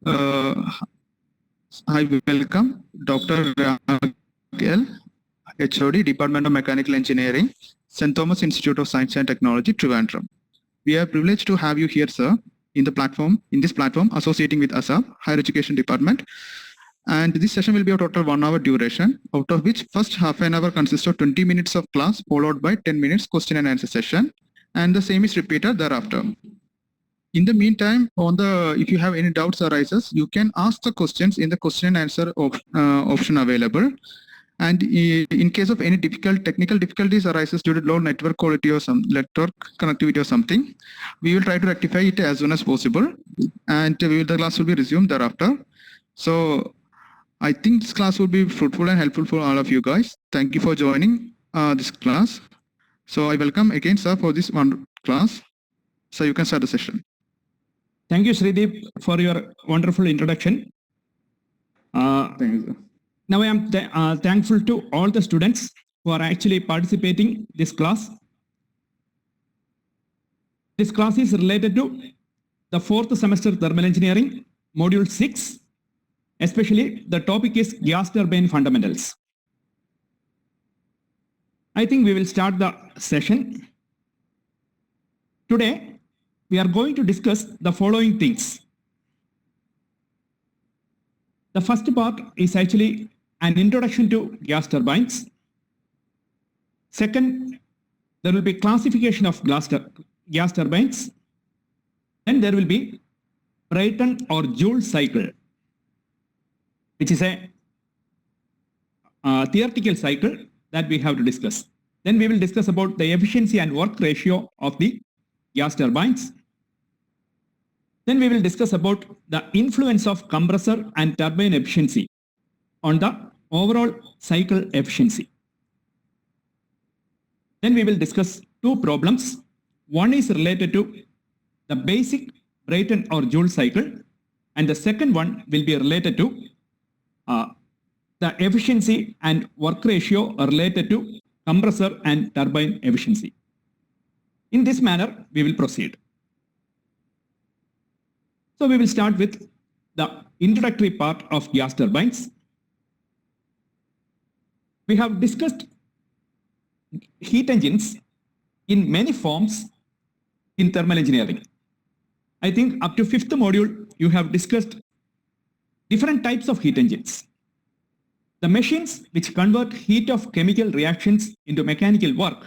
I welcome Dr. Raghel, HOD, Department of Mechanical Engineering, St. Thomas Institute of Science and Technology, Trivandrum. We are privileged to have you here, sir, in this platform, associating with ASAP, Higher Education Department. And this session will be a total 1 hour duration, out of which first half an hour consists of 20 minutes of class, followed by 10 minutes question and answer session. And the same is repeated thereafter. In the meantime, if you have any doubts arises, you can ask the questions in the question and answer option available. And in case of any technical difficulties arises due to low network quality or some network connectivity or something, we will try to rectify it as soon as possible. And the class will be resumed thereafter. So I think this class will be fruitful and helpful for all of you guys. Thank you for joining this class. So I welcome again, sir, for this one class. So you can start the session. Thank you, Srideep, for your wonderful introduction. Thank you, sir. Now I am thankful to all the students who are actually participating in this class. This class is related to the 4th semester thermal engineering, module 6. Especially the topic is gas turbine fundamentals. I think we will start the session. Today, we are going to discuss the following things. The first part is actually an introduction to gas turbines. Second, there will be classification of gas turbines. Then there will be Brayton or Joule cycle, which is a theoretical cycle that we have to discuss. Then we will discuss about the efficiency and work ratio of the gas turbines. Then we will discuss about the influence of compressor and turbine efficiency on the overall cycle efficiency. Then we will discuss two problems. One is related to the basic Brayton or Joule cycle, and the second one will be related to the efficiency and work ratio are related to compressor and turbine efficiency. In this manner, we will proceed. So we will start with the introductory part of gas turbines. We have discussed heat engines in many forms in thermal engineering. I think up to 5th module, you have discussed different types of heat engines. The machines which convert heat of chemical reactions into mechanical work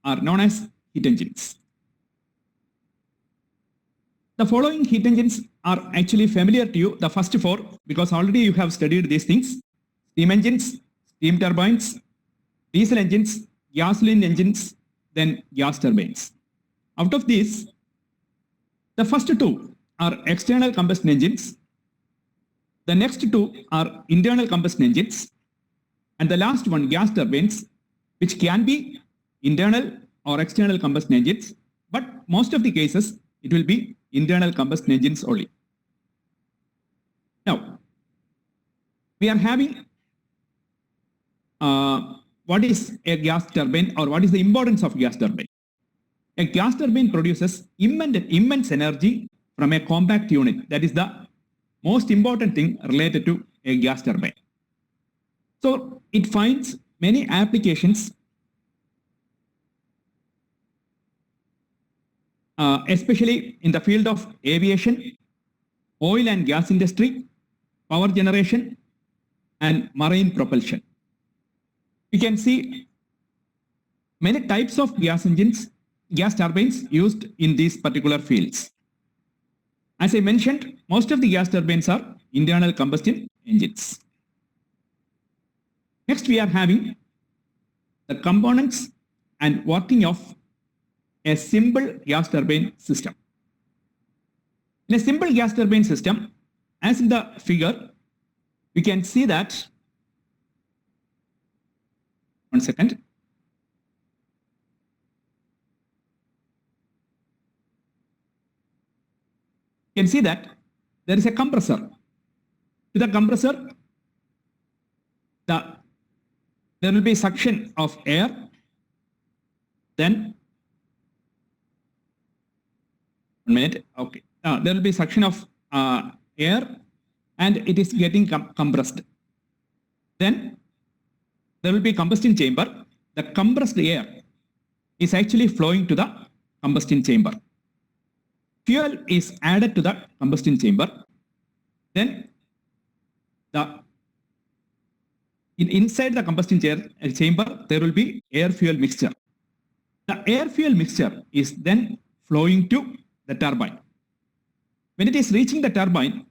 are known as heat engines. The following heat engines are actually familiar to you, the first 4, because already you have studied these things: steam engines, steam turbines, diesel engines, gasoline engines, then gas turbines. Out of these, the first 2 are external combustion engines. The next 2 are internal combustion engines. And the last one, gas turbines, which can be internal or external combustion engines, but most of the cases, it will be internal combustion engines only. Now, we are having what is a gas turbine, or what is the importance of gas turbine? A gas turbine produces immense energy from a compact unit. That is the most important thing related to a gas turbine. So it finds many applications, especially in the field of aviation, oil and gas industry, power generation, and marine propulsion. We can see many types of gas turbines used in these particular fields. As I mentioned, most of the gas turbines are internal combustion engines. Next, we are having the components and working of a simple gas turbine system. In a simple gas turbine system, as in the figure, we can see that, one second. You can see that there is a compressor. To the compressor, there will be suction of air, then 1 minute, okay. There will be suction of air, and it is getting compressed. Then there will be combustion chamber. The compressed air is actually flowing to the combustion chamber. Fuel is added to the combustion chamber. Then inside the combustion chamber, there will be air fuel mixture. The air fuel mixture is then flowing to the turbine. When it is reaching the turbine,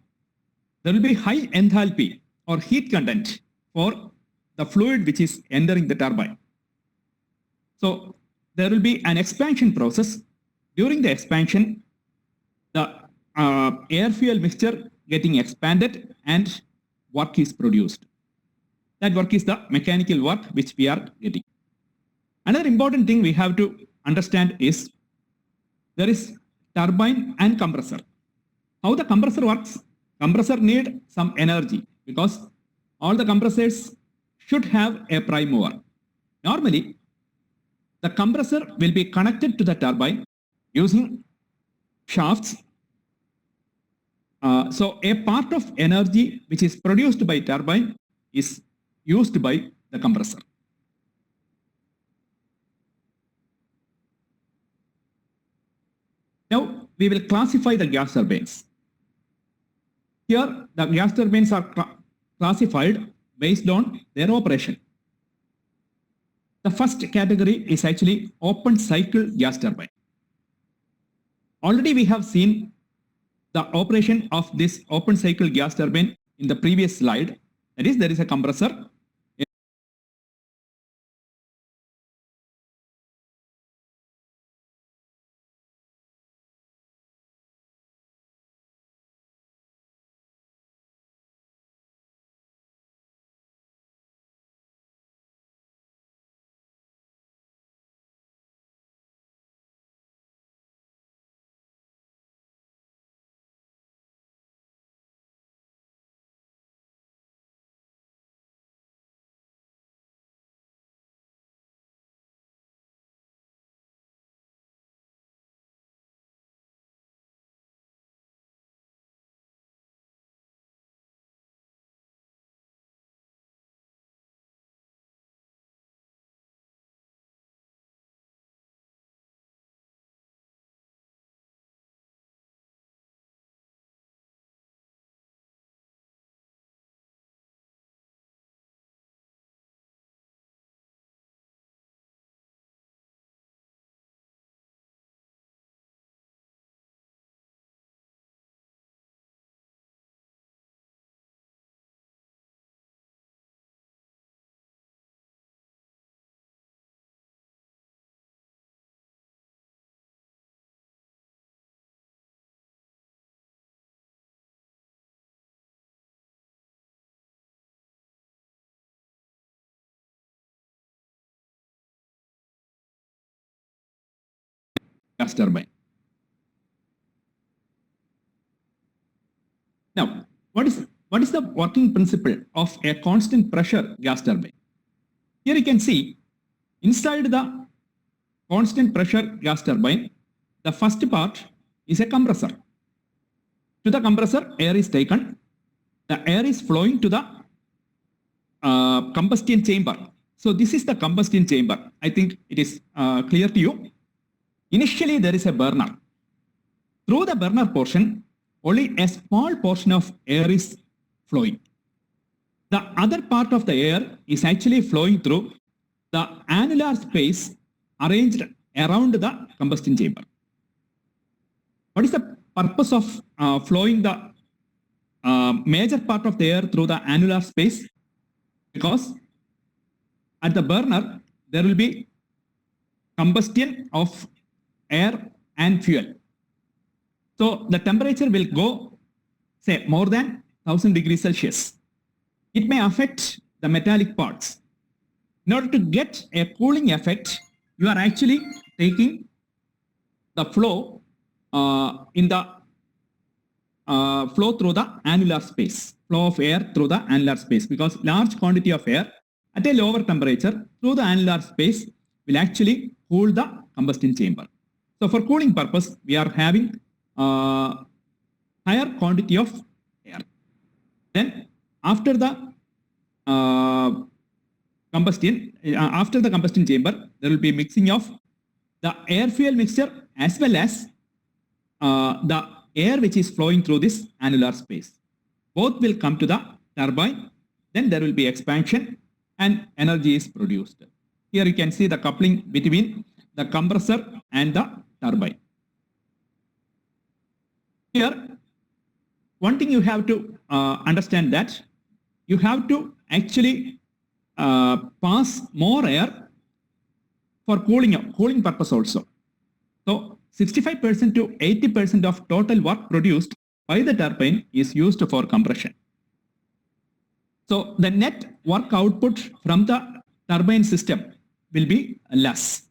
there will be high enthalpy or heat content for the fluid which is entering the turbine. So there will be an expansion process. During the expansion, the air fuel mixture getting expanded and work is produced. That work is the mechanical work which we are getting. Another important thing we have to understand is there is turbine and compressor. How the compressor works? Compressor need some energy because all the compressors should have a prime mover. Normally, the compressor will be connected to the turbine using shafts. So a part of energy which is produced by turbine is used by the compressor. Now we will classify the gas turbines. Here the gas turbines are classified based on their operation. The first category is actually open cycle gas turbine. Already we have seen the operation of this open cycle gas turbine in the previous slide. That is, there is a compressor. Gas turbine. Now, what is the working principle of a constant pressure gas turbine? Here you can see inside the constant pressure gas turbine, the first part is a compressor. To the compressor, air is taken. The air is flowing to the combustion chamber. So this is the combustion chamber. I think it is clear to you. Initially, there is a burner. Through the burner portion, only a small portion of air is flowing. The other part of the air is actually flowing through the annular space arranged around the combustion chamber. What is the purpose of flowing the major part of the air through the annular space? Because at the burner, there will be combustion of air and fuel. So the temperature will go, say, more than 1000 degrees Celsius. It may affect the metallic parts. In order to get a cooling effect, you are actually taking the flow in the flow through the annular space, flow of air through the annular space, because large quantity of air at a lower temperature through the annular space will actually cool the combustion chamber. So for cooling purpose, we are having higher quantity of air. Then after the after the combustion chamber, there will be mixing of the air fuel mixture as well as the air which is flowing through this annular space. Both will come to the turbine, then there will be expansion and energy is produced. Here you can see the coupling between the compressor and the turbine. Here, one thing you have to understand that you have to actually pass more air for cooling purpose also. So 65% to 80% of total work produced by the turbine is used for compression. So the net work output from the turbine system will be less.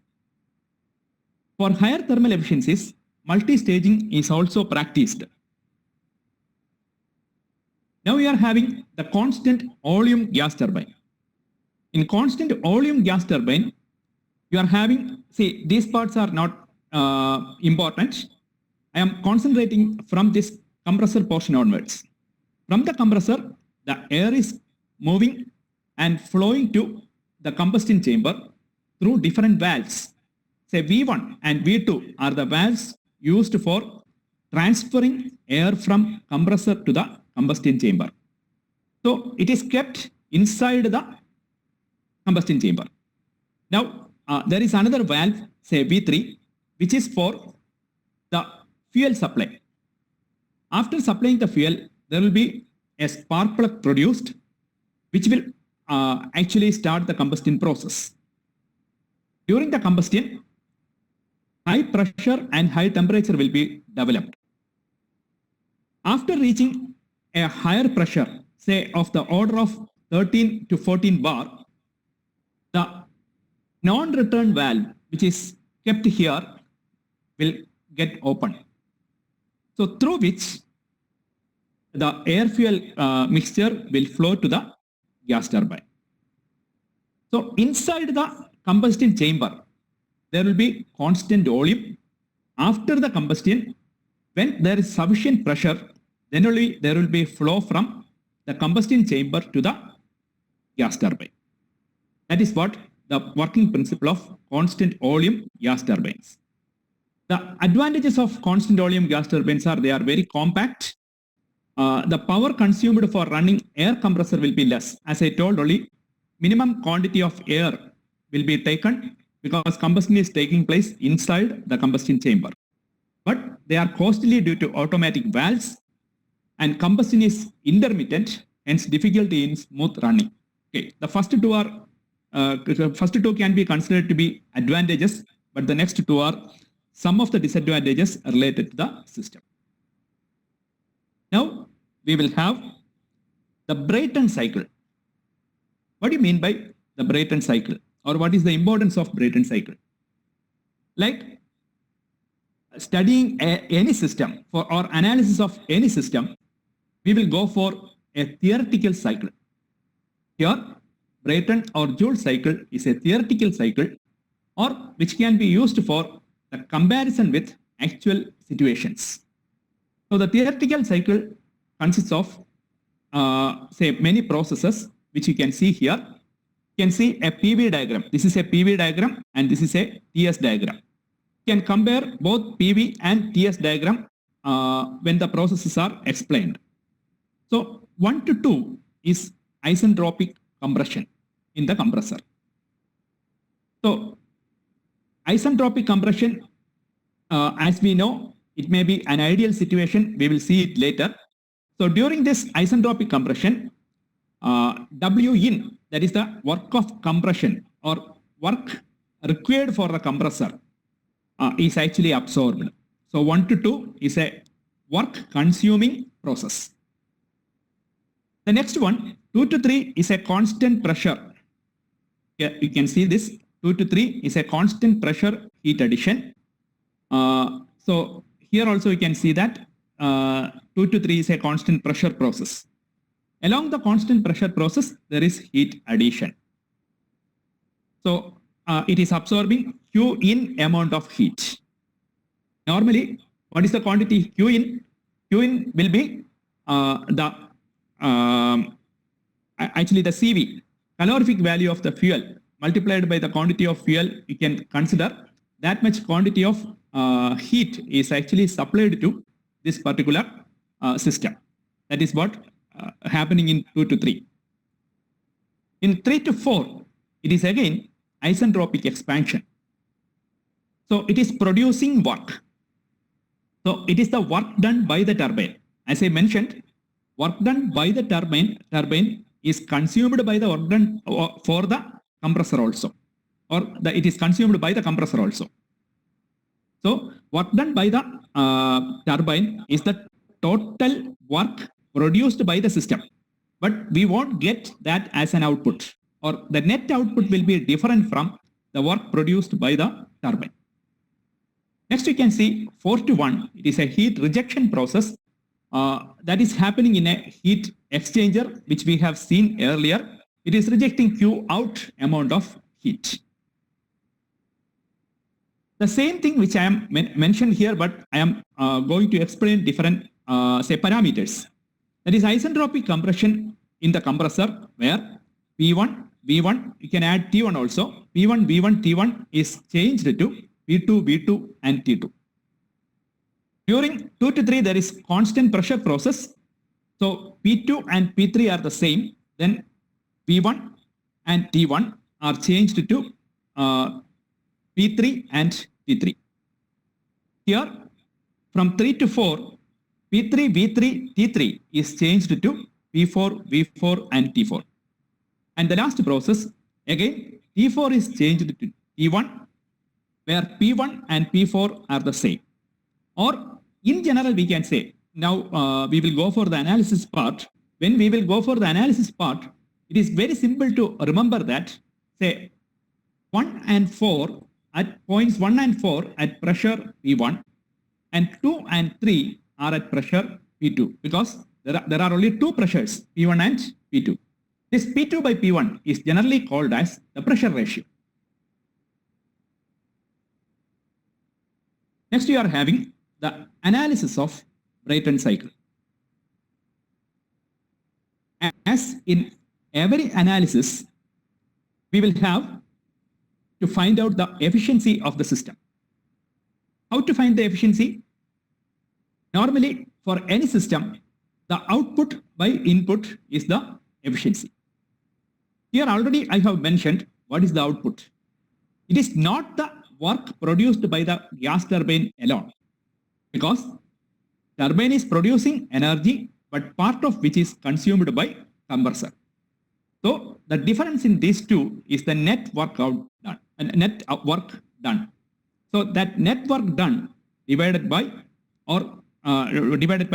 For higher thermal efficiencies, multi-staging is also practiced. Now we are having the constant volume gas turbine. In constant volume gas turbine, you are having, see, these parts are not important. I am concentrating from this compressor portion onwards. From the compressor, the air is moving and flowing to the combustion chamber through different valves. Say V1 and V2 are the valves used for transferring air from compressor to the combustion chamber. So it is kept inside the combustion chamber. Now there is another valve, say V3, which is for the fuel supply. After supplying the fuel, there will be a spark plug produced, which will actually start the combustion process. During the combustion, high pressure and high temperature will be developed. After reaching a higher pressure, say of the order of 13 to 14 bar, the non-return valve, which is kept here, will get open. So through which the air fuel mixture will flow to the gas turbine. So inside the combustion chamber, there will be constant volume. After the combustion, when there is sufficient pressure, then only there will be flow from the combustion chamber to the gas turbine. That is what the working principle of constant volume gas turbines. The advantages of constant volume gas turbines are they are very compact. The power consumed for running air compressor will be less. As I told only, minimum quantity of air will be taken because combustion is taking place inside the combustion chamber. But they are costly due to automatic valves and combustion is intermittent, hence difficulty in smooth running. Okay, the first two can be considered to be advantages, but the next two are some of the disadvantages related to the system. Now we will have the Brayton cycle. What do you mean by the Brayton cycle, or what is the importance of Brayton cycle? Like studying any system or analysis of any system, we will go for a theoretical cycle. Here, Brayton or Joule cycle is a theoretical cycle, or which can be used for the comparison with actual situations. So the theoretical cycle consists of say many processes, which you can see here. You can see a PV diagram. This is a PV diagram and this is a TS diagram. You can compare both PV and TS diagram when the processes are explained. So 1 to 2 is isentropic compression in the compressor. So isentropic compression, as we know, it may be an ideal situation. We will see it later. So during this isentropic compression, Win, that is the work of compression or work required for the compressor, is actually absorbed. So 1 to 2 is a work consuming process. The next one, 2 to 3 is a constant pressure. Here you can see this 2 to 3 is a constant pressure heat addition. So here also you can see that 2 to 3 is a constant pressure process. Along the constant pressure process, there is heat addition. So it is absorbing Q in amount of heat. Normally, what is the quantity Q in? Q in will be the actually the CV, calorific value of the fuel multiplied by the quantity of fuel, you can consider that much quantity of heat is actually supplied to this particular system. That is what happening in 2 to 3. In 3 to 4, it is again isentropic expansion. So it is producing work. So it is the work done by the turbine. As I mentioned, work done by the turbine is consumed by the work done for the compressor also, or it is consumed by the compressor also. So work done by the turbine is the total work produced by the system, but we won't get that as an output, or the net output will be different from the work produced by the turbine. Next, you can see 4 to 1. It is a heat rejection process that is happening in a heat exchanger, which we have seen earlier. It is rejecting Q out amount of heat. The same thing which I am mentioned here, but I am going to explain different say parameters. That is isentropic compression in the compressor, where P1, V1, you can add T1 also. P1, V1, T1 is changed to P2, V2 and T2. During 2 to 3, there is constant pressure process. So P2 and P3 are the same. Then P1 and T1 are changed to P3 and T3. Here, from 3 to 4, P3, V3, T3 is changed to P4, V4 and T4. And the last process, again, T4 is changed to T1, where P1 and P4 are the same. Or in general, we can say, now we will go for the analysis part. When we will go for the analysis part, it is very simple to remember that, say, 1 and 4 at points 1 and 4 at pressure P1, and 2 and 3 are at pressure P2, because there are only two pressures, P1 and P2. This P2 by P1 is generally called as the pressure ratio. Next, you are having the analysis of Brayton cycle. As in every analysis, we will have to find out the efficiency of the system. How to find the efficiency? Normally, for any system, the output by input is the efficiency. Here already I have mentioned what is the output. It is not the work produced by the gas turbine alone, because turbine is producing energy, but part of which is consumed by compressor. So the difference in these two is the net work done. So that net work done divided by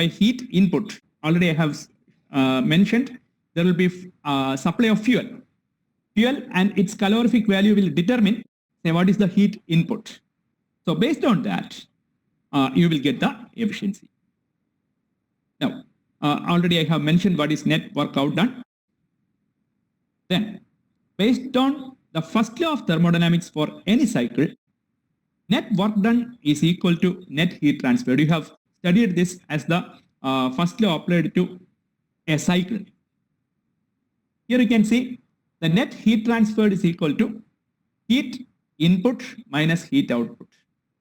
heat input. Already I have mentioned there will be supply of fuel. Fuel and its calorific value will determine, say, what is the heat input. So based on that, you will get the efficiency. Now, already I have mentioned what is net work outdone. Then, based on the first law of thermodynamics for any cycle, net work done is equal to net heat transferred. You have studied this as the first law applied to a cycle. Here you can see the net heat transferred is equal to heat input minus heat output,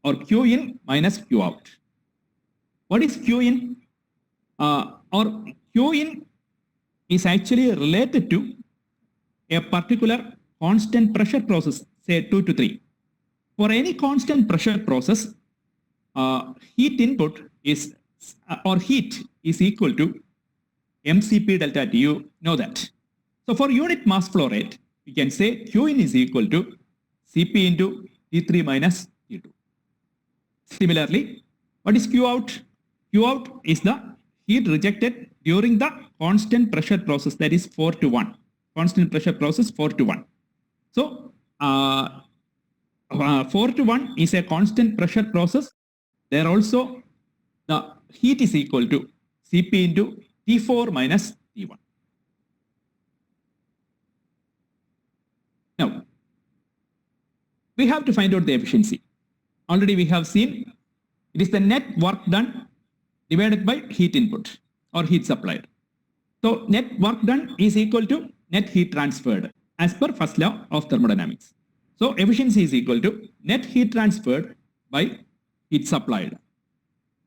or Q in minus Q out. What is Q in? Or Q in is actually related to a particular constant pressure process, say 2 to 3. For any constant pressure process, heat input is, or heat is equal to mCp delta T. You know that. So for unit mass flow rate, we can say Q in is equal to Cp into T3 minus T2. Similarly, what is Q out? Q out is the heat rejected during the constant pressure process, that is 4 to 1. Constant pressure process 4 to 1. So 4 to 1 is a constant pressure process. There also the heat is equal to Cp into T4 minus T1. Now, we have to find out the efficiency. Already we have seen it is the net work done divided by heat input or heat supplied. So net work done is equal to net heat transferred as per first law of thermodynamics. So efficiency is equal to net heat transferred by heat supplied.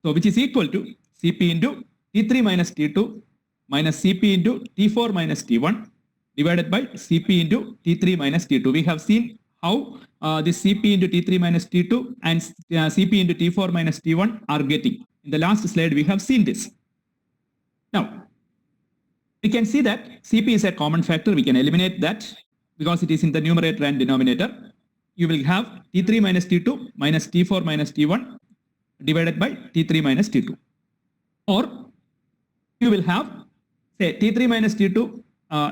So which is equal to Cp into T3 minus T2 minus Cp into T4 minus T1 divided by Cp into T3 minus T2. We have seen how this Cp into T3 minus T2 and Cp into T4 minus T1 are getting. In the last slide, we have seen this. Now, we can see that Cp is a common factor. We can eliminate that because it is in the numerator and denominator. You will have T3 minus T2 minus T4 minus T1 divided by T3 minus T2. Or you will have, say, T3 minus T2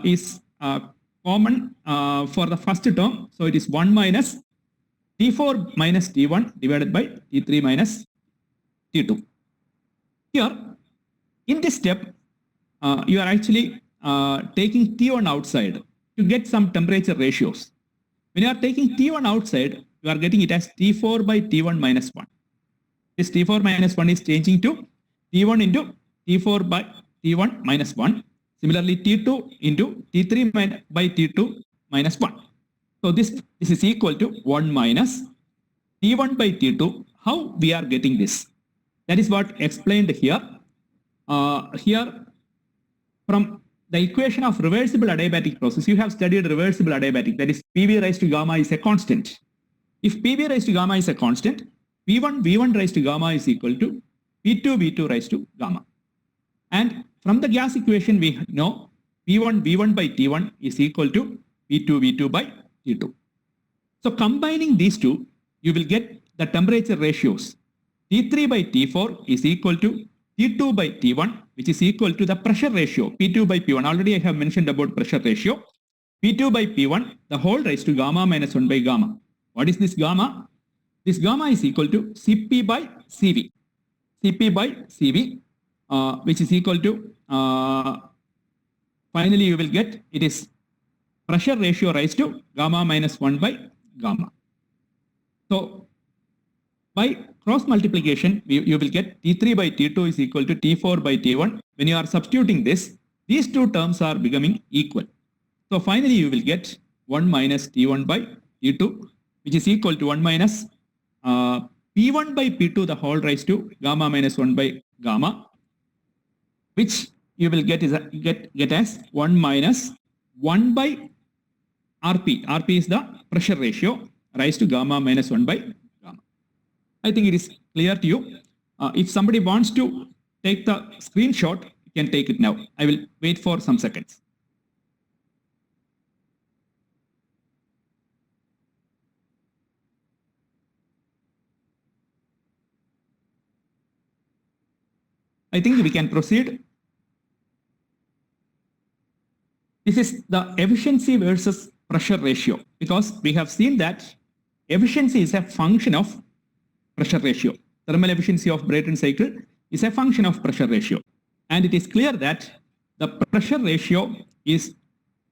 is common for the first term. So it is 1 minus T4 minus T1 divided by T3 minus T2. Here, in this step, you are actually taking T1 outside to get some temperature ratios. When you are taking T1 outside, you are getting it as T4 by T1 minus 1. This T4 minus 1 is changing to T1 into T4 by T1 minus 1. Similarly, T2 into T3 by T2 minus 1. So this is equal to 1 minus T1 by T2. How we are getting this? That is what explained here. Here, from the equation of reversible adiabatic process, you have studied reversible adiabatic. That is, PV raised to gamma is a constant. If PV raised to gamma is a constant, P1 V1 raised to gamma is equal to P2 V2 raised to gamma. And from the gas equation, we know P1 V1 by T1 is equal to P2 V2 by T2. So combining these two, you will get the temperature ratios. T3 by T4 is equal to T2 by T1, which is equal to the pressure ratio, P2 by P1. Already I have mentioned about pressure ratio. P2 by P1, the whole raised to gamma minus 1 by gamma. What is this gamma? This gamma is equal to Cp by Cv. Cp by Cv, which is equal to, finally you will get, it is pressure ratio raised to gamma minus 1 by gamma. So by cross multiplication, you will get T3 by T2 is equal to T4 by T1. When you are substituting this, these two terms are becoming equal. So finally you will get 1 minus T1 by T2, which is equal to 1 minus P1 by P2 the whole raised to gamma minus 1 by gamma, which you will get is get as 1 minus 1 by Rp. Rp is the pressure ratio raised to gamma minus 1 by gamma. I think it is clear to you. If somebody wants to take the screenshot, you can take it now. I will wait for some seconds. I think we can proceed. This is the efficiency versus pressure ratio, because we have seen that efficiency is a function of pressure ratio. Thermal efficiency of Brayton cycle is a function of pressure ratio. And it is clear that the pressure ratio is,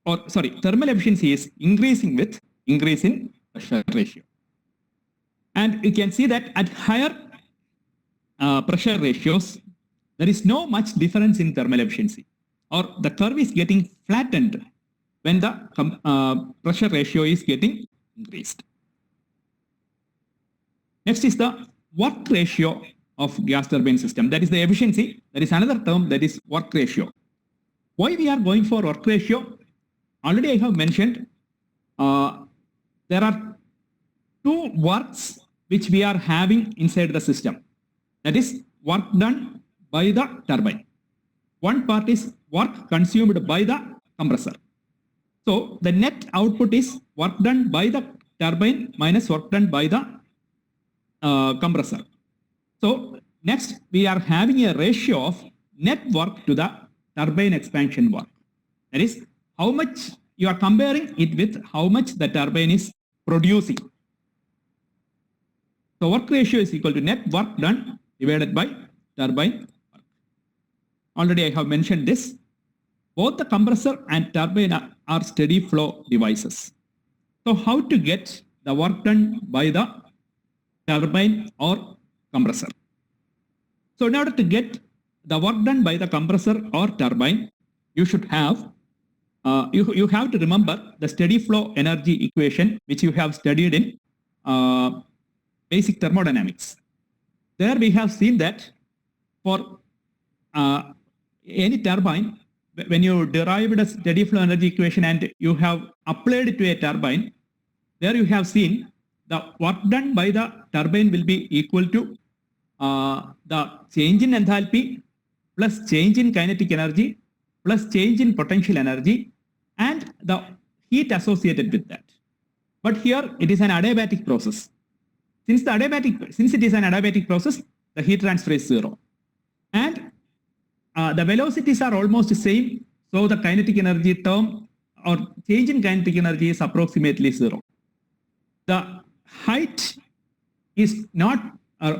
thermal efficiency is increasing with increase in pressure ratio. And you can see that at higher pressure ratios, there is no much difference in thermal efficiency, or the curve is getting flattened when the pressure ratio is getting increased. Next is the work ratio of gas turbine system. That is the efficiency. There is another term, that is work ratio. Why we are going for work ratio? Already I have mentioned there are two works which we are having inside the system. That is work done by the turbine. One part is work consumed by the compressor. So the net output is work done by the turbine minus work done by the compressor. So next we are having a ratio of net work to the turbine expansion work. That is how much you are comparing it with how much the turbine is producing. So work ratio is equal to net work done divided by turbine work. Already I have mentioned this. Both the compressor and turbine are steady flow devices. So how to get the work done by the turbine or compressor? So in order to get the work done by the compressor or turbine, you should have, you have to remember the steady flow energy equation, which you have studied in basic thermodynamics. There we have seen that for any turbine, when you derived a steady flow energy equation and you have applied it to a turbine, there you have seen the work done by the turbine will be equal to the change in enthalpy plus change in kinetic energy plus change in potential energy and the heat associated with that. But here it is an adiabatic process. Since it is an adiabatic process, the heat transfer is zero. And the velocities are almost the same. So the kinetic energy term or change in kinetic energy is approximately zero. The height is not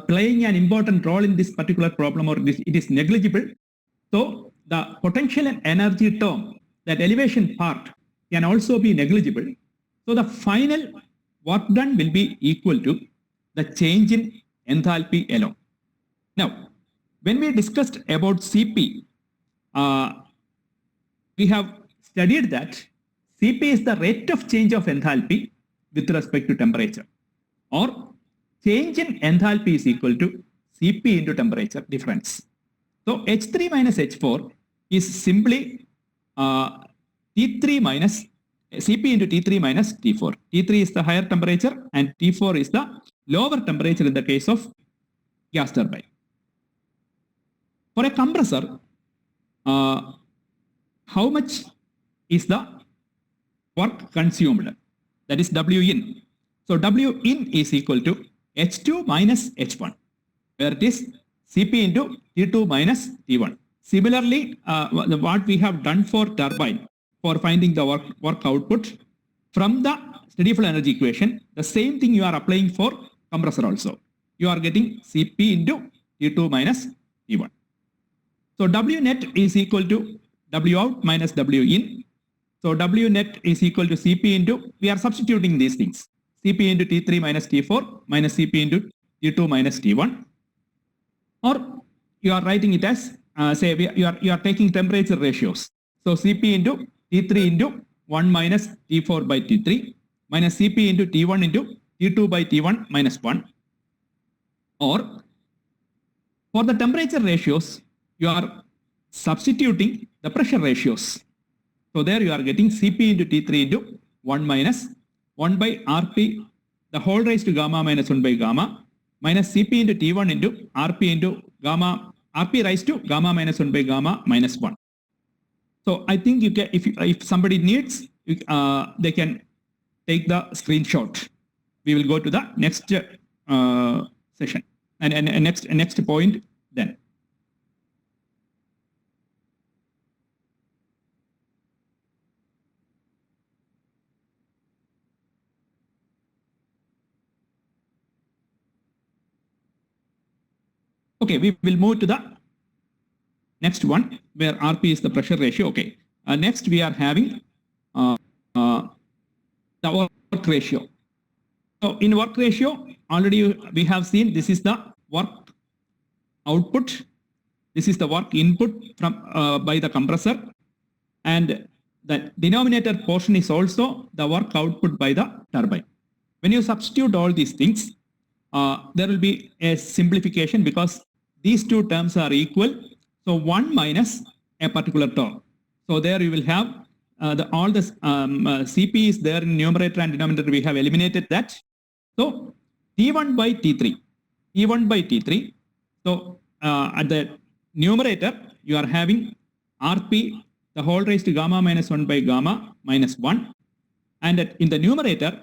playing an important role in this particular problem, or it is negligible. So the potential and energy term, that elevation part, can also be negligible. So the final work done will be equal to the change in enthalpy alone. Now, when we discussed about CP, we have studied that CP is the rate of change of enthalpy with respect to temperature, or change in enthalpy is equal to Cp into temperature difference. So H3 minus H4 is simply T3 minus Cp into T3 minus T4. T3 is the higher temperature and T4 is the lower temperature in the case of gas turbine. For a compressor, how much is the work consumed? That is W in. So W in is equal to H2 minus H1, where it is Cp into T2 minus T1. Similarly, what we have done for turbine for finding the work output from the steady flow energy equation, the same thing you are applying for compressor also. You are getting Cp into T2 minus T1. So W net is equal to W out minus W in. So W net is equal to Cp into, we are substituting these things, Cp into T3 minus T4 minus Cp into T2 minus T1. Or you are writing it as, say you are taking temperature ratios. So Cp into T3 into 1 minus T4 by T3 minus Cp into T1 into T2 by T1 minus 1. Or for the temperature ratios, you are substituting the pressure ratios. So there you are getting Cp into T3 into 1 minus 1 by Rp, the whole raised to gamma minus 1 by gamma, minus Cp into T1 into Rp into gamma, Rp raised to gamma minus 1 by gamma minus 1. So I think you can, if somebody needs, they can take the screenshot. We will go to the next session and next point then. Okay, we will move to the next one where Rp is the pressure ratio. Okay, next we are having the work ratio. So in work ratio, already we have seen this is the work output, this is the work input from by the compressor, and the denominator portion is also the work output by the turbine. When you substitute all these things, there will be a simplification because these two terms are equal. So 1 minus a particular term. So there you will have all the Cp is there in numerator and denominator. We have eliminated that. So T1 by T3. T1 by T3. So at the numerator, you are having Rp, the whole raised to gamma minus 1 by gamma minus 1. And in the numerator,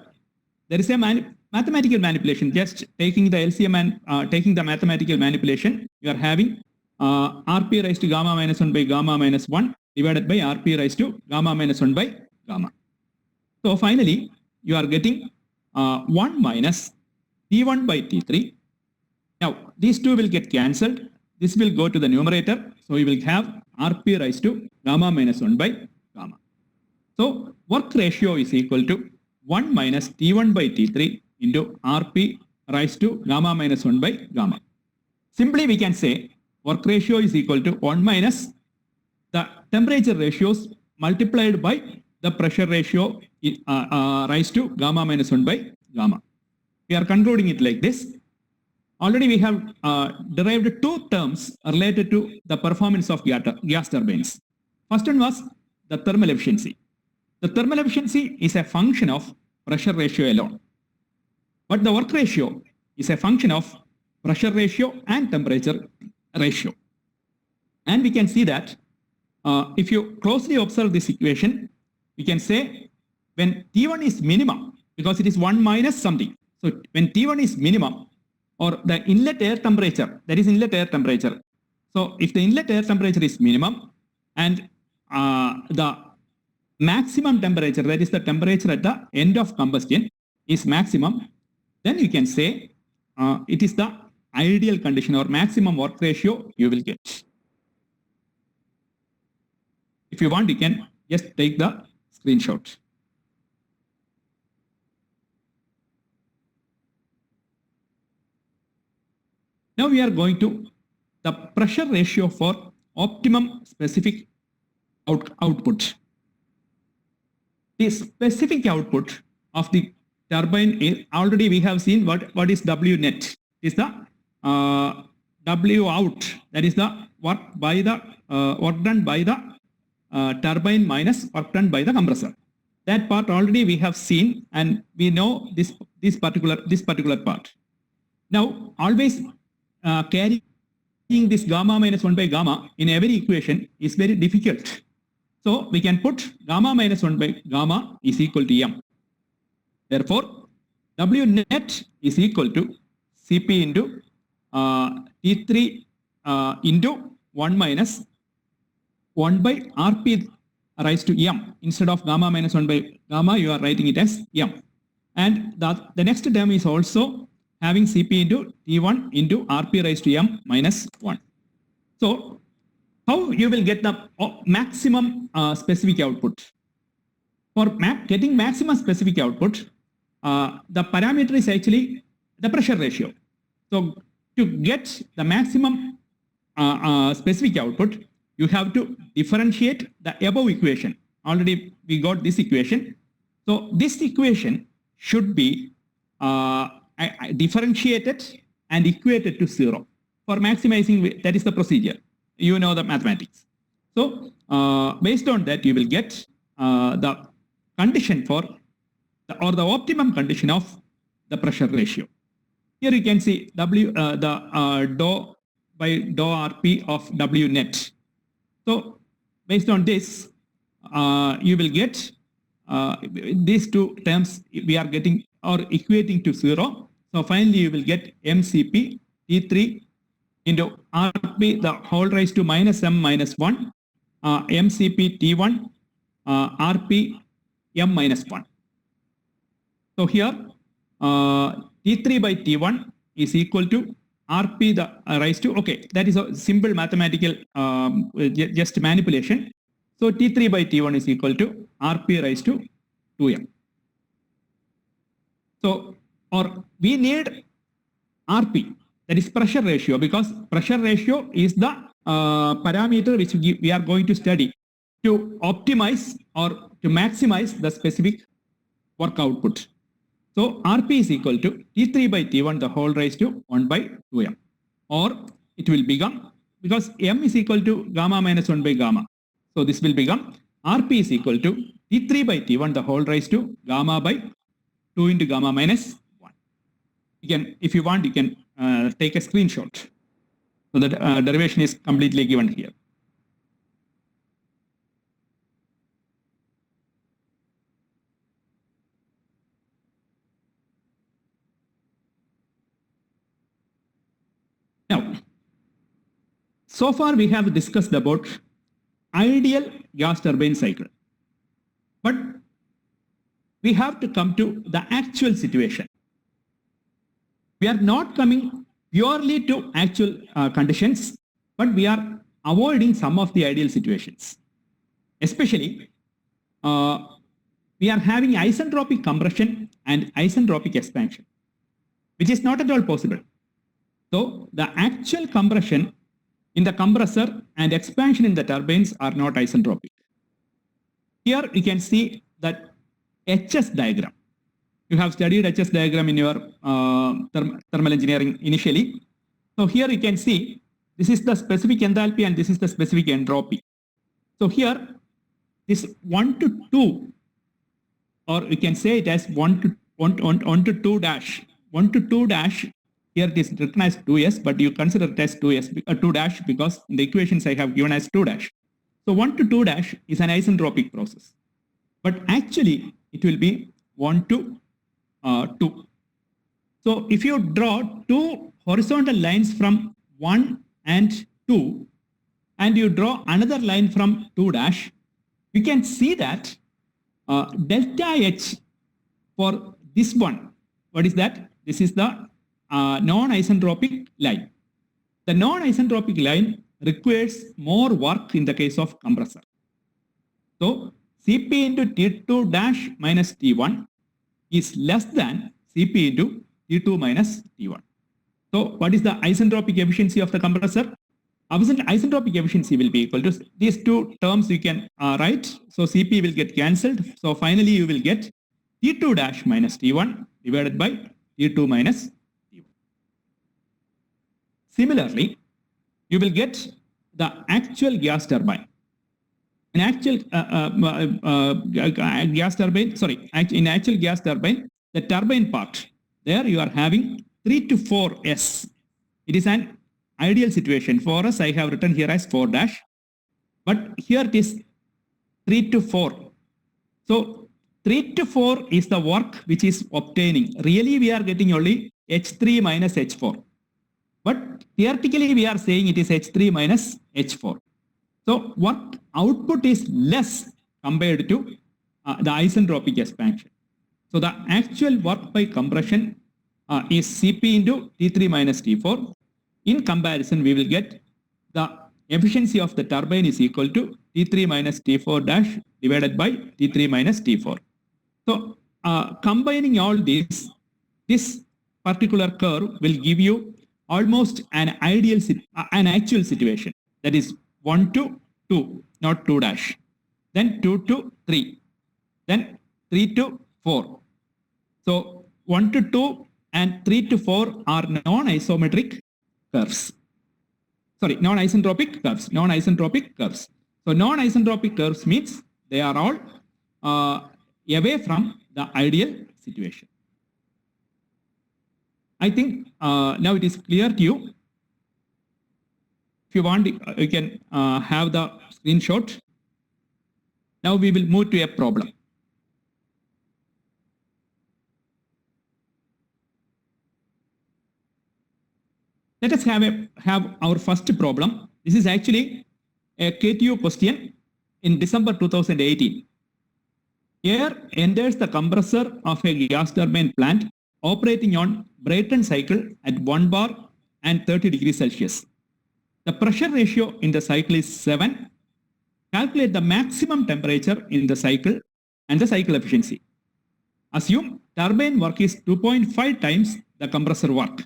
there is a mathematical manipulation. Just taking the LCM and taking the mathematical manipulation, you are having Rp raised to gamma minus 1 by gamma minus 1 divided by Rp raised to gamma minus 1 by gamma. So finally, you are getting 1 minus T1 by T3. Now, these two will get cancelled. This will go to the numerator. So you will have Rp raised to gamma minus 1 by gamma. So work ratio is equal to 1 minus T1 by T3 into Rp raised to gamma minus 1 by gamma. Simply we can say work ratio is equal to 1 minus the temperature ratios multiplied by the pressure ratio raised to gamma minus 1 by gamma. We are concluding it like this. Already we have derived two terms related to the performance of gas turbines. First one was the thermal efficiency. The thermal efficiency is a function of pressure ratio alone. But the work ratio is a function of pressure ratio and temperature ratio. And we can see that if you closely observe this equation, we can say when T1 is minimum, because it is 1 minus something. So when T1 is minimum, or the inlet air temperature, that is inlet air temperature. So if the inlet air temperature is minimum and the maximum temperature, that is the temperature at the end of combustion, is maximum, then you can say it is the ideal condition or maximum work ratio you will get. If you want, you can just take the screenshot. Now we are going to the pressure ratio for optimum specific output. The specific output of the turbine is already we have seen what is W net. Is the W out, that is the work by the work done by the turbine minus work done by the compressor. That part already we have seen and we know this particular part. Now always carrying this gamma minus 1 by gamma in every equation is very difficult. So we can put gamma minus 1 by gamma is equal to M. Therefore, W net is equal to Cp into T3 into 1 minus 1 by Rp raised to M. Instead of gamma minus 1 by gamma, you are writing it as M. And the next term is also having Cp into T1 into Rp raised to M minus 1. So how you will get the maximum specific output? For getting maximum specific output, the parameter is actually the pressure ratio. So to get the maximum specific output, you have to differentiate the above equation. Already we got this equation. So this equation should be differentiated and equated to 0 for maximizing. That is the procedure. You know the mathematics. So based on that, you will get the condition for the optimum condition of the pressure ratio. Here you can see the dou by dou Rp of W net. So based on this, you will get these two terms we are getting or equating to 0. So finally you will get MCP T3 into Rp the whole raised to minus M minus 1 MCP T1 Rp M minus 1. So here T3 by T1 is equal to Rp the raised to, okay, that is a simple mathematical just manipulation. So T3 by T1 is equal to Rp raised to 2M. So, or we need Rp, that is pressure ratio, because pressure ratio is the parameter which we are going to study to optimize or to maximize the specific work output. So Rp is equal to T3 by T1 the whole raised to 1 by 2M, or it will become, because M is equal to gamma minus 1 by gamma. So this will become Rp is equal to T3 by T1 the whole raised to gamma by 2 into gamma minus 1. You can, if you want, you can take a screenshot. So that derivation is completely given here. Now, so far we have discussed about ideal gas turbine cycle, but we have to come to the actual situation. We are not coming purely to actual conditions, but we are avoiding some of the ideal situations. Especially, we are having isentropic compression and isentropic expansion, which is not at all possible. So the actual compression in the compressor and expansion in the turbines are not isentropic. Here you can see that HS diagram. You have studied HS diagram in your thermal engineering initially. So here you can see this is the specific enthalpy and this is the specific entropy. So here this 1 to 2, or you can say it as 1 to 2 dash. 1 to 2 dash, here it is written as 2s, but you consider it as 2 dash because in the equations I have given as 2 dash. So 1 to 2 dash is an isentropic process, but actually it will be 1 to 2. So if you draw two horizontal lines from 1 and 2, and you draw another line from 2 dash, we can see that delta H for this one, what is that? This is the non-isentropic line. The non-isentropic line requires more work in the case of compressor. So Cp into T2 dash minus T1 is less than Cp into T2 minus T1. So what is the isentropic efficiency of the compressor? Isentropic efficiency will be equal to these two terms you can write. So Cp will get cancelled. So finally you will get T2 dash minus T1 divided by T2 minus T1. Similarly, you will get the actual gas turbine. In actual gas turbine, in actual gas turbine, the turbine part, there you are having 3 to 4s. It is an ideal situation. For us, I have written here as 4 dash, but here it is 3 to 4. So 3 to 4 is the work which is obtaining. Really, we are getting only H3 minus H4. But theoretically, we are saying it is H3 minus H4. So work output is less compared to the isentropic expansion. So the actual work by compression is Cp into T3 minus T4. In comparison, we will get the efficiency of the turbine is equal to T3 minus T4 dash divided by T3 minus T4. So combining all this particular curve will give you almost an ideal, an actual situation. That is 1 to 2, not 2 dash. Then 2 to 3. Then 3 to 4. So 1 to 2 and 3 to 4 are non-isometric curves. Sorry, non-isentropic curves. Non-isentropic curves. So non-isentropic curves means they are all away from the ideal situation. I think now it is clear to you. If you want, you can have the screenshot. Now we will move to a problem. Let us have our first problem. This is actually a KTU question in December 2018. Air enters the compressor of a gas turbine plant operating on Brayton cycle at 1 bar and 30 degrees Celsius. The pressure ratio in the cycle is 7. Calculate the maximum temperature in the cycle and the cycle efficiency. Assume turbine work is 2.5 times the compressor work.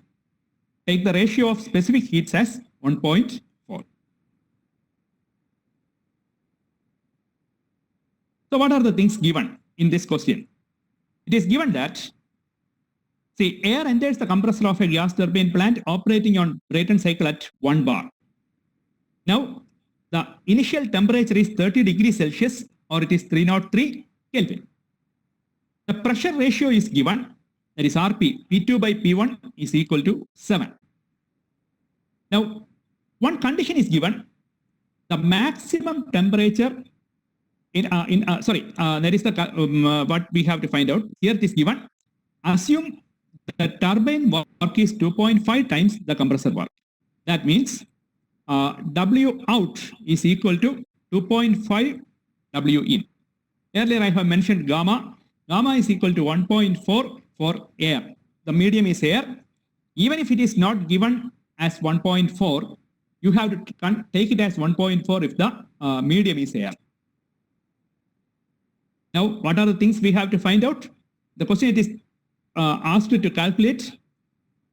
Take the ratio of specific heats as 1.4. So what are the things given in this question? It is given that, see, air enters the compressor of a gas turbine plant operating on Brayton cycle at 1 bar. Now, the initial temperature is 30 degrees Celsius or it is 303 Kelvin. The pressure ratio is given, that is Rp, P2 by P1 is equal to 7. Now, one condition is given, the maximum temperature that is the what we have to find out. Here it is given, assume the turbine work is 2.5 times the compressor work. That means W out is equal to 2.5 W in. Earlier I have mentioned gamma. Gamma is equal to 1.4 for air. The medium is air. Even if it is not given as 1.4, you have to take it as 1.4 if the medium is air. Now, what are the things we have to find out? The question it is asked to calculate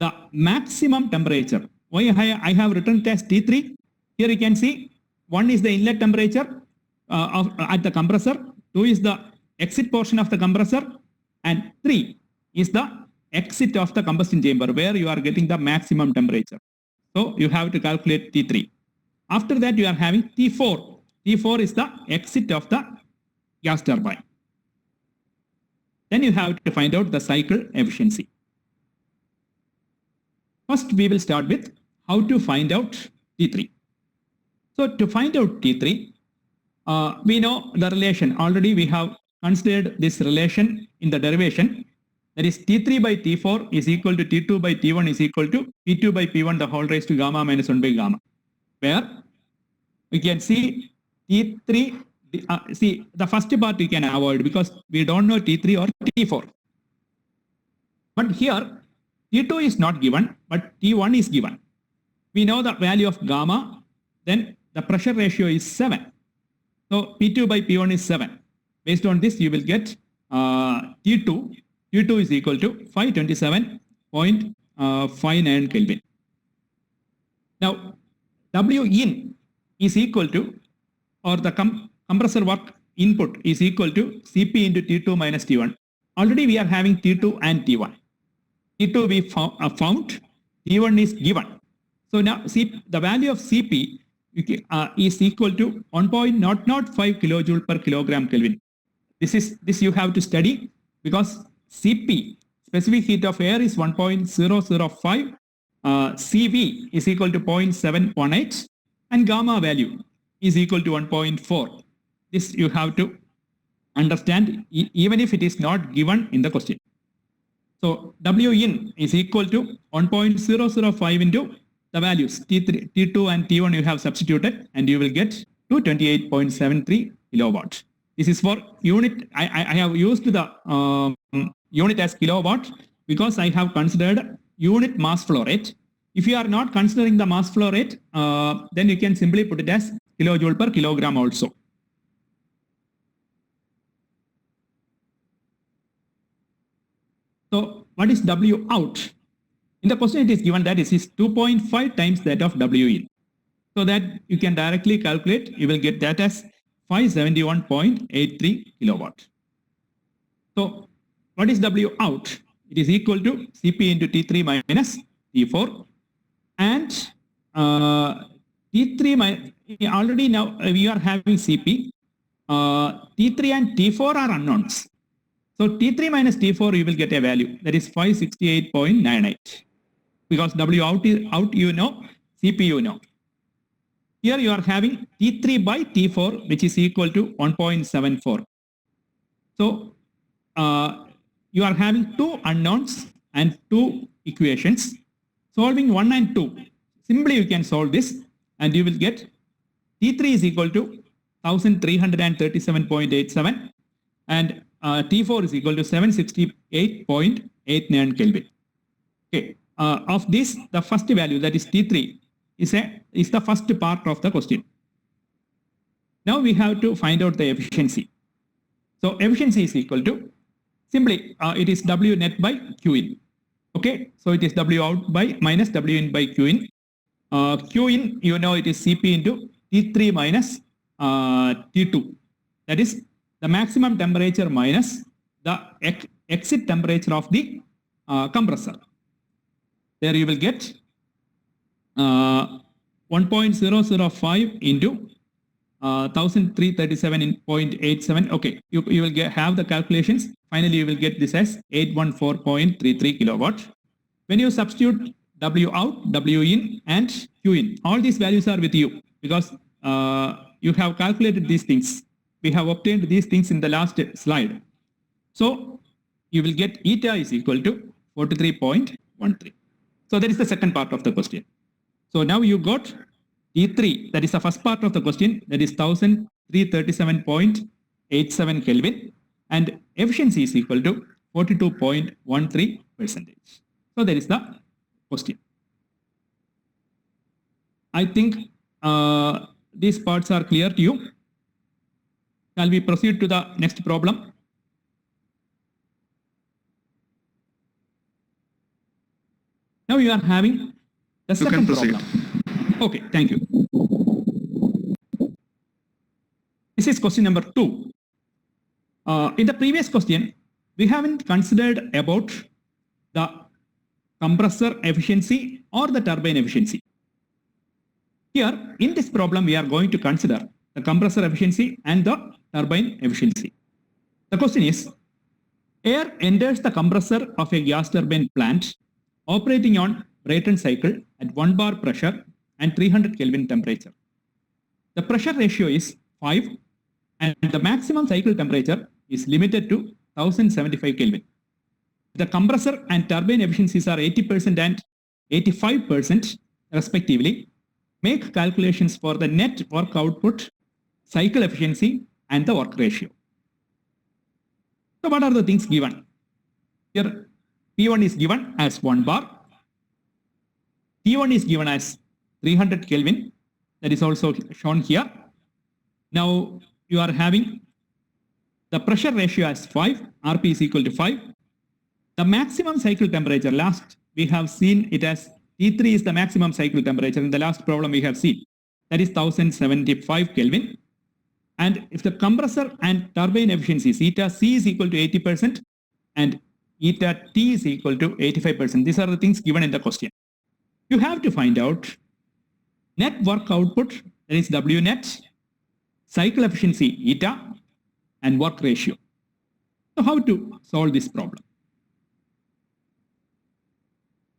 the maximum temperature. Why I have written it as T3? here you can see 1 is the inlet temperature at the compressor, 2 is the exit portion of the compressor, and 3 is the exit of the combustion chamber where you are getting the maximum temperature. So you have to calculate T3. After that you are having T4. T4 is the exit of the gas turbine. Then you have to find out the cycle efficiency. First we will start with how to find out T3. So to find out T3, we know the relation. Already we have considered this relation in the derivation. That is T3 by T4 is equal to T2 by T1 is equal to P2 by P1 the whole raised to gamma minus 1 by gamma. Where we can see T3, see the first part we can avoid because we don't know T3 or T4. But here T2 is not given, but T1 is given. We know the value of gamma, then the pressure ratio is 7. So P2 by P1 is 7. Based on this, you will get T2. T2 is equal to 527.59 Kelvin. Now, Win is equal to, or the compressor work input is equal to Cp into T2 minus T1. Already we are having T2 and T1. T2 we found, T1 is given. So now see the value of Cp is equal to 1.005 kilojoule per kilogram Kelvin. This you have to study because Cp, specific heat of air, is 1.005. Cv is equal to 0.718 and gamma value is equal to 1.4. This you have to understand even if it is not given in the question. So Win is equal to 1.005 into the values T3, T2 and T1 you have substituted and you will get 228.73 kilowatt. This is for unit. I have used the unit as kilowatt because I have considered unit mass flow rate. If you are not considering the mass flow rate, then you can simply put it as kilojoule per kilogram also. So what is W out? In the question it is given that it is 2.5 times that of W in. So that you can directly calculate, you will get that as 571.83 kilowatt. So what is W out? It is equal to Cp into T3 minus T4 and T3 already now we are having Cp. T3 and T4 are unknowns. So T3 minus T4 you will get a value that is 568.98 because W out is out you know, Cp you know. Here you are having T3 by T4 which is equal to 1.74. So you are having two unknowns and two equations. Solving 1 and 2, simply you can solve this and you will get T3 is equal to 1337.87 and T4 is equal to 768.89 Kelvin. Okay. Of this, the first value that is T3 is the first part of the question. Now we have to find out the efficiency. So efficiency is equal to simply it is W net by Q in. Okay, so it is W out by minus W in by Q in. Q in you know it is Cp into T3 minus T2. That is the maximum temperature minus the exit temperature of the compressor. There you will get 1.005 into 1337.87. Okay, you will have the calculations. Finally, you will get this as 814.33 kilowatt. When you substitute W out, W in, and Q in, all these values are with you because you have calculated these things. We have obtained these things in the last slide. So you will get eta is equal to 43.13. So that is the second part of the question. So now you got T3, that is the first part of the question, that is 1337.87 Kelvin, and efficiency is equal to 42.13%. So that is the question. I think these parts are clear to you. Shall we proceed to the next problem? Now you are having the second problem. Okay, thank you. This is question number 2. In the previous question, we haven't considered about the compressor efficiency or the turbine efficiency. Here, in this problem, we are going to consider the compressor efficiency and the turbine efficiency. The question is, air enters the compressor of a gas turbine plant operating on Brayton cycle at 1 bar pressure and 300 Kelvin temperature. The pressure ratio is 5 and the maximum cycle temperature is limited to 1075 Kelvin. The compressor and turbine efficiencies are 80% and 85% respectively. Make calculations for the net work output, cycle efficiency, and the work ratio. So what are the things given? Here P1 is given as 1 bar. T1 is given as 300 Kelvin. That is also shown here. Now you are having the pressure ratio as 5, Rp is equal to 5. The maximum cycle temperature, last we have seen it as T3 is the maximum cycle temperature. In the last problem we have seen that is 1075 Kelvin. And if the compressor and turbine efficiencies, eta C is equal to 80% and eta T is equal to 85%. These are the things given in the question. You have to find out net work output, that is W net, cycle efficiency eta, and work ratio. So how to solve this problem?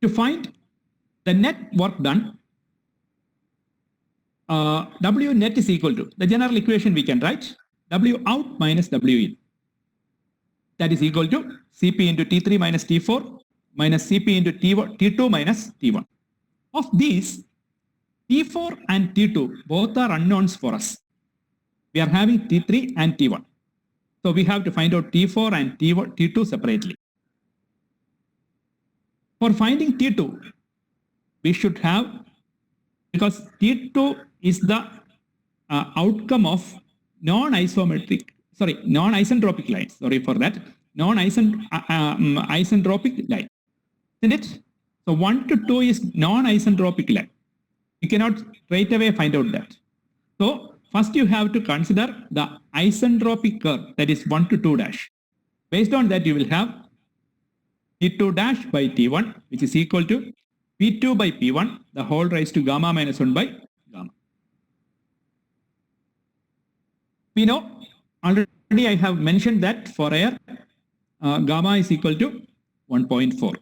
To find the net work done, W net is equal to, the general equation we can write, W out minus W in. That is equal to Cp into T3 minus T4 minus Cp into T2 minus T1. Of these, T4 and T2 both are unknowns for us. We are having T3 and T1. So we have to find out T4 and T2 separately. For finding T2, we should have, because T2 is the outcome of non-isentropic line. Sorry for that. Non-isentropic line. Isn't it? So 1 to 2 is non-isentropic line. You cannot straight away find out that. So first you have to consider the isentropic curve, that is 1 to 2 dash. Based on that, you will have T2 dash by T1, which is equal to P2 by P1, the whole raised to gamma minus 1 by gamma. We know already I have mentioned that for air, gamma is equal to 1.4.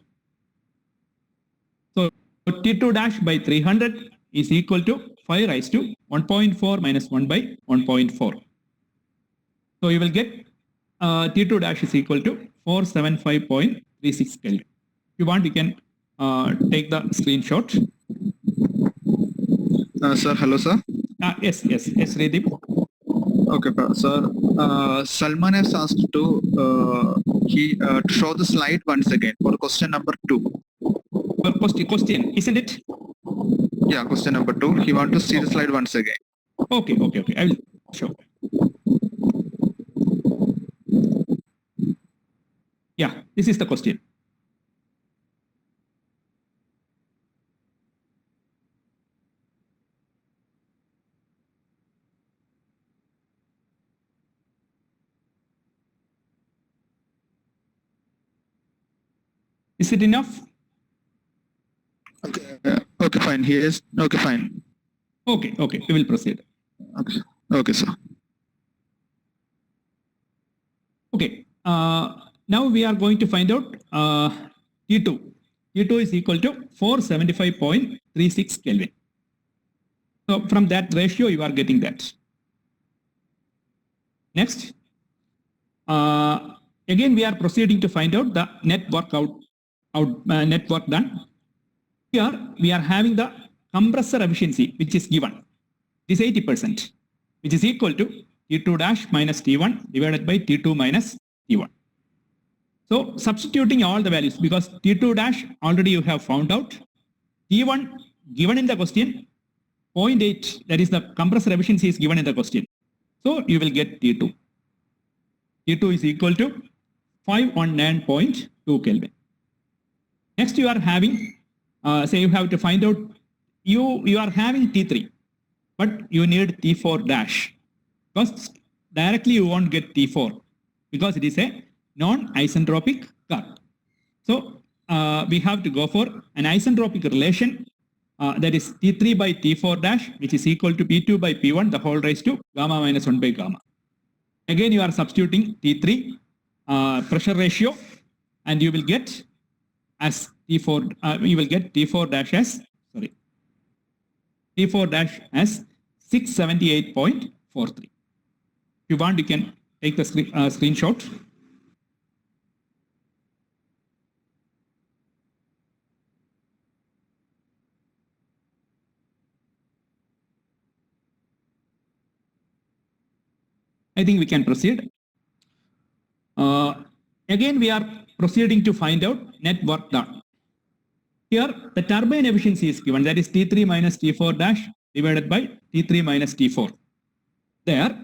So T2 dash by 300 is equal to 5 raised to 1.4 minus 1 by 1.4. So you will get T2 dash is equal to 475.36 Kelvin. If you want, you can take the screenshot. Sir, hello, sir. Yes, Redip. Okay, sir. Salman has asked to show the slide once again for question number 2. Question, isn't it? Yeah, question number 2. He wants to see the slide once again. Okay. I will show. Yeah, this is the question. Is it enough? Okay, fine. He is okay, fine. Okay. We will proceed. Okay, sir. Okay. Now we are going to find out T2. T2 is equal to 475.36 Kelvin. So from that ratio, you are getting that. Next. Again, we are proceeding to find out the net work net work done. Here we are having the compressor efficiency, which is given. It is 80%, which is equal to T2 dash minus T1 divided by T2 minus T1. So substituting all the values, because T2 dash already you have found out. T1 given in the question, 0.8, that is the compressor efficiency is given in the question. So you will get T2. T2 is equal to 519.2 Kelvin. Next you are having, say you have to find out, you are having T3, but you need T4 dash, because directly you won't get T4 because it is a non-isentropic curve. So we have to go for an isentropic relation that is T3 by T4 dash, which is equal to P2 by P1, the whole raised to gamma minus 1 by gamma. Again, you are substituting T3 pressure ratio, and you will get as T4, you will get T4 dash as, sorry, T4 dash as 678.43. If you want, you can take the screenshot. I think we can proceed. Again, we are proceeding to find out net work done. Here, the turbine efficiency is given, that is T3 minus T4 dash divided by T3 minus T4. There,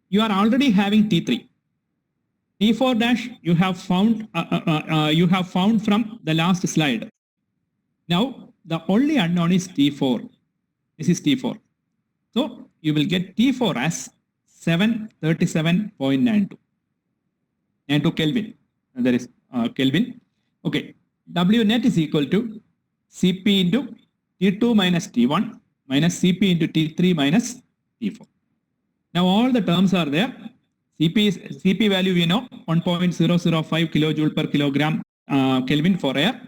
you are already having T3. T4 dash you have found from the last slide. Now, the only unknown is T4. This is T4. So, you will get T4 as 737.92. 92 Kelvin. That is Kelvin. Okay. W net is equal to Cp into T2 minus T1 minus Cp into T3 minus T4. Now all the terms are there. Cp value we know 1.005 kilojoule per kilogram Kelvin for air.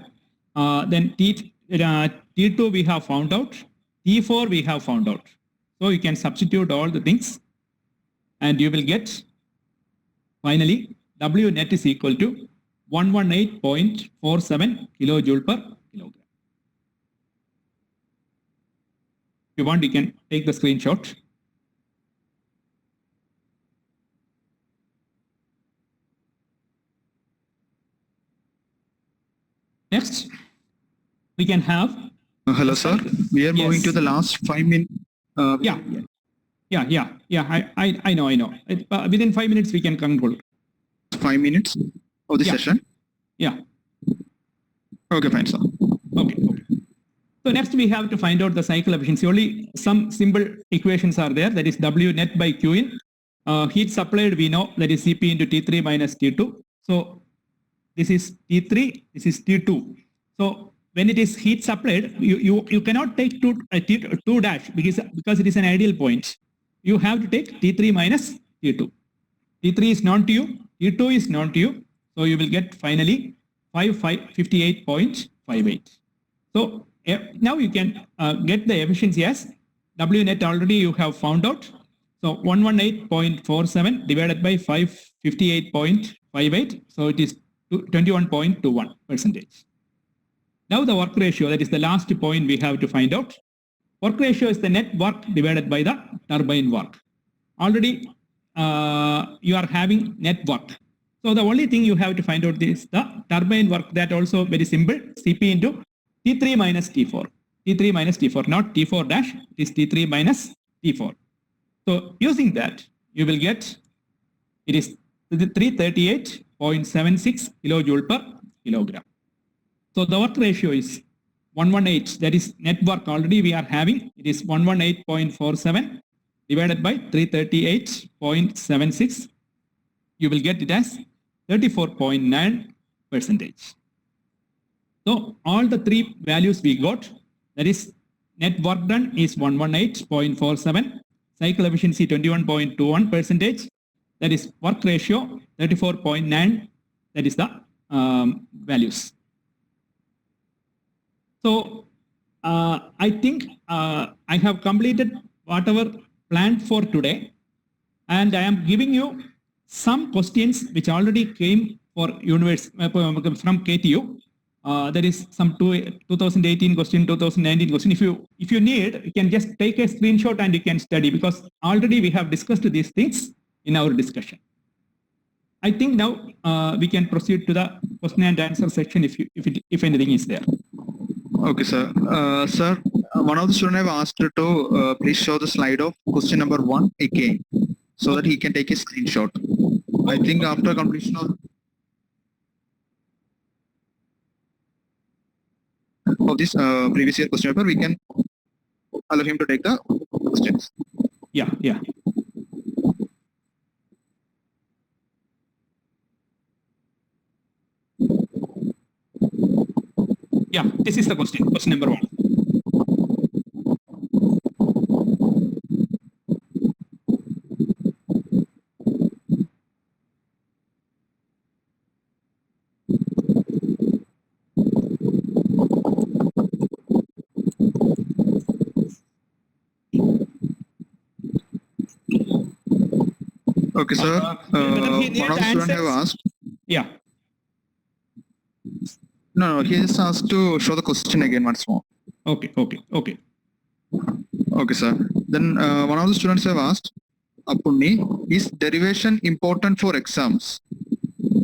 Then T2 we have found out. T4 we have found out. So you can substitute all the things and you will get finally W net is equal to 118.47 kilojoule per kilogram. If you want, you can take the screenshot. Next, we can have. Hello, sir. We are moving Yes. to the last 5 minutes. Yeah. I know. Within 5 minutes, we can conclude. 5 minutes of the session. Yeah. Okay, fine, sir. Okay. So next we have to find out the cycle efficiency. Only some simple equations are there. That is W net by Q in. Heat supplied we know that is Cp into T3 minus T2. So this is T3, this is T2. So when it is heat supplied, you cannot take 2 dash because it is an ideal point. You have to take T3 minus T2. T3 is known to you, T2 is known to you. So you will get finally 58.58. So now you can get the efficiency as W net already you have found out. So 118.47 divided by 558.58. So it is 21.21%. Now the work ratio, that is the last point we have to find out. Work ratio is the net work divided by the turbine work. Already you are having net work. So the only thing you have to find out is the turbine work. That also very simple. Cp into T3 minus T4. T3 minus T4, not T4 dash. It is T3 minus T4. So using that, you will get, it is 338.76 kilojoule per kilogram. So the work ratio is 118. That is net work already we are having. It is 118.47 divided by 338.76. You will get it as 34.9%. So all the three values we got, that is net work done is 118.47, cycle efficiency 21.21%, that is work ratio 34.9, that is the values. So I think I have completed whatever planned for today, and I am giving you some questions which already came for from KTU. There is some 2018 question, 2019 question. If you need, you can just take a screenshot and you can study, because already we have discussed these things in our discussion. I think now we can proceed to the question and answer section if anything is there. Okay, sir. Sir, one of the students have asked to please show the slide of question number 1 again, so that he can take a screenshot. I think after completion of this previous year question paper, we can allow him to take the questions. Yeah. Yeah, this is the question. Question number 1. Okay, sir. Whether he needs One of the students have answers? asked. Yeah. No, he just asked to show the question again once more. Okay. Okay, sir. Then one of the students have asked, Apunni, is derivation important for exams?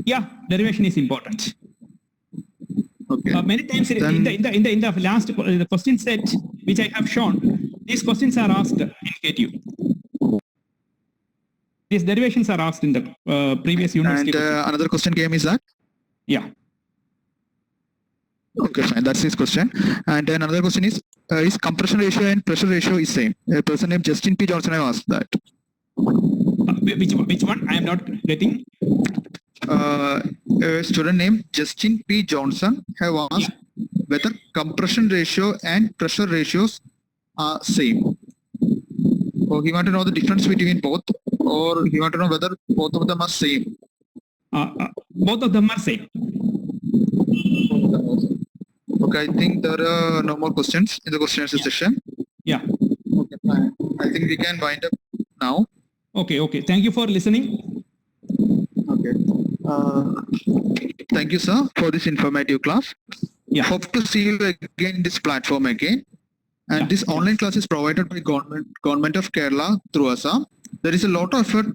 Yeah, derivation is important. Okay. Many times in Then- the last the question set which I have shown, these questions are asked in KTU. These derivations are asked in the previous university. And another question came is that? Yeah. Okay, fine. That's his question. And then another question is compression ratio and pressure ratio is same? A person named Justin P. Johnson have asked that. Which one? I am not getting. A student named Justin P. Johnson have asked whether compression ratio and pressure ratios are same. So he want to know the difference between both, or he want to know whether both of them are same. Both of them are same. Okay, I think there are no more questions in the question answer session. Yeah. Okay, fine. I think we can wind up now. Okay. Thank you for listening. Okay. Thank you, sir, for this informative class. Yeah. Hope to see you again in this platform again. And Yeah. this online class is provided by Government of Kerala through Assam. There is a lot of effort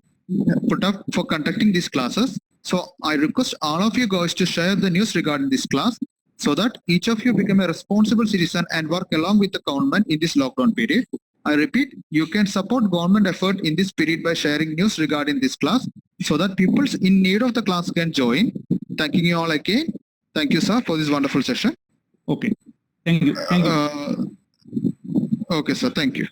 put up for conducting these classes. So I request all of you guys to share the news regarding this class so that each of you become a responsible citizen and work along with the government in this lockdown period. I repeat, you can support government effort in this period by sharing news regarding this class so that people in need of the class can join. Thanking you all again. Thank you, sir, for this wonderful session. Okay. Thank you. Okay, sir. Thank you.